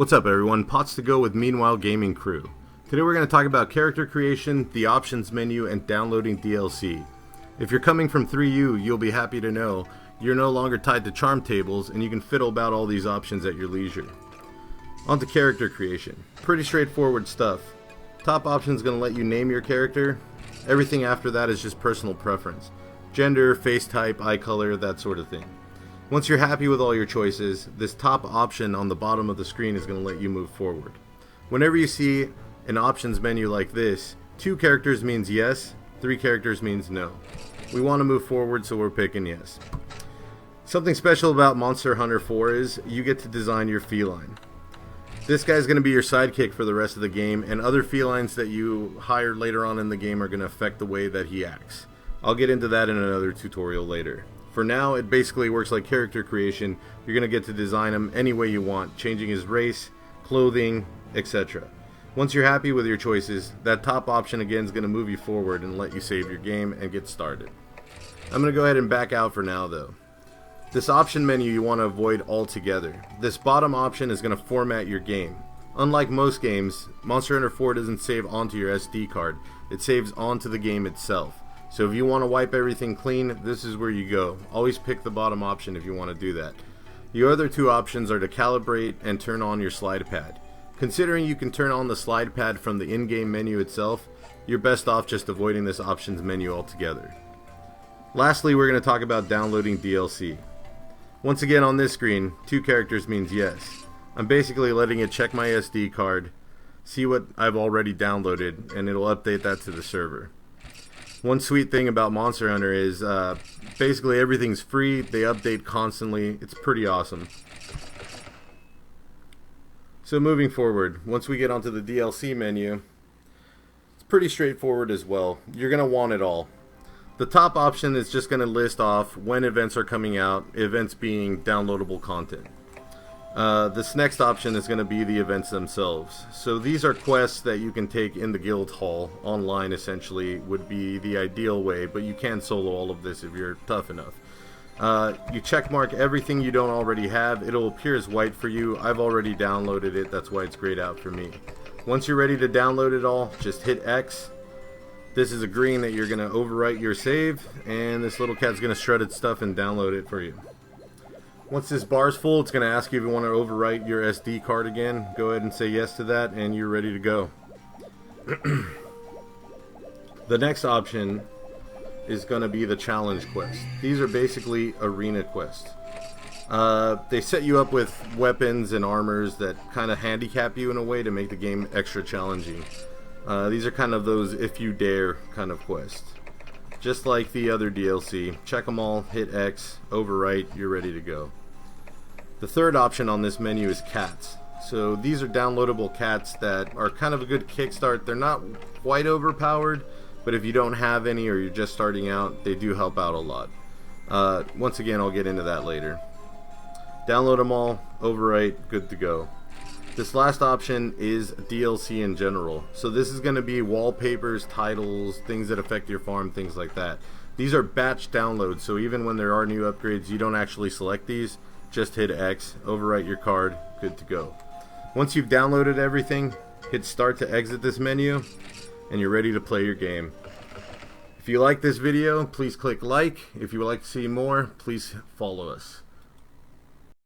What's up everyone, Pots to Go with Meanwhile Gaming Crew. Today we're going to talk about character creation, the options menu, and downloading DLC. If you're coming from 3U, you'll be happy to know you're no longer tied to charm tables and you can fiddle about all these options at your leisure. On to character creation. Pretty straightforward stuff. Top option is going to let you name your character. Everything after that is just personal preference. Gender, face type, eye color, that sort of thing. Once you're happy with all your choices, this top option on the bottom of the screen is going to let you move forward. Whenever you see an options menu like this, 2 characters means yes, 3 characters means no. We want to move forward, so we're picking yes. Something special about Monster Hunter 4 is you get to design your feline. This guy's going to be your sidekick for the rest of the game, and other felines that you hire later on in the game are going to affect the way that he acts. I'll get into that in another tutorial later. For now, it basically works like character creation. You're going to get to design him any way you want, changing his race, clothing, etc. Once you're happy with your choices, that top option again is going to move you forward and let you save your game and get started. I'm going to go ahead and back out for now though. This option menu you want to avoid altogether. This bottom option is going to format your game. Unlike most games, Monster Hunter 4 doesn't save onto your SD card, it saves onto the game itself. So if you want to wipe everything clean, this is where you go. Always pick the bottom option if you want to do that. Your other 2 options are to calibrate and turn on your slide pad. Considering you can turn on the slide pad from the in-game menu itself, you're best off just avoiding this options menu altogether. Lastly, we're going to talk about downloading DLC. Once again on this screen, 2 characters means yes. I'm basically letting it check my SD card, see what I've already downloaded, and it'll update that to the server. One sweet thing about Monster Hunter is basically everything's free, they update constantly, it's pretty awesome. So moving forward, once we get onto the DLC menu, it's pretty straightforward as well. You're going to want it all. The top option is just going to list off when events are coming out, events being downloadable content. This next option is going to be the events themselves. So these are quests that you can take in the guild hall. Online essentially would be the ideal way, but you can solo all of this if you're tough enough. You checkmark everything you don't already have. It'll appear as white for you. I've already downloaded it, that's why it's grayed out for me. Once you're ready to download it all, just hit X. This is agreeing that you're going to overwrite your save, and this little cat's going to shred its stuff and download it for you. Once this bar's full, it's going to ask you if you want to overwrite your SD card again. Go ahead and say yes to that, and you're ready to go. The next option is going to be the challenge quest. These are basically arena quests. They set you up with weapons and armors that kind of handicap you in a way to make the game extra challenging. These are kind of those if you dare kind of quests. Just like the other DLC, check them all, hit X, overwrite, you're ready to go. The third option on this menu is cats. So these are downloadable cats that are kind of a good kickstart. They're not quite overpowered, but if you don't have any or you're just starting out, they do help out a lot. Once again, I'll get into that later. Download them all, overwrite, good to go. This last option is DLC in general. So this is going to be wallpapers, titles, things that affect your farm, things like that. These are batch downloads, so even when there are new upgrades, you don't actually select these. Just hit X, overwrite your card, good to go. Once you've downloaded everything, hit start to exit this menu, and you're ready to play your game. If you like this video, please click like. If you would like to see more, please follow us.